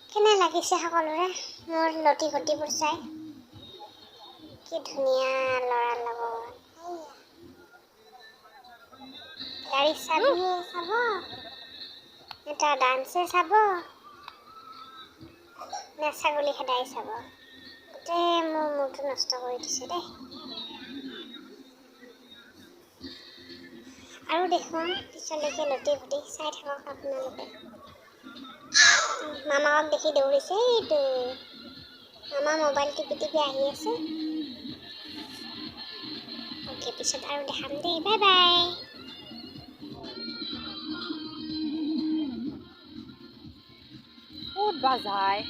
কেনে লাগিছে সকলোৰে মোৰ লটি ঘটিবোৰ চাই? কি ধুনীয়া ল'ৰাৰ লগত গাড়ী চাবিয়ে চাব, এটা ডান্সে চাব, নে ছাগলী খেদাই চাব। গোটেই মোৰ মূৰটো নষ্ট কৰি দিছে দেই। আৰু দেখোন পিছলৈকে লটি ঘটি চাই থাকক আপোনালোকে। মামাকক দেখি দৌৰিছে, এইটো মামা মোবাইল টিপি টিপি আহি আছে। অ'কে, পিছত আৰু দেখাম দেই। Bye bye. ক'ত বা যায়?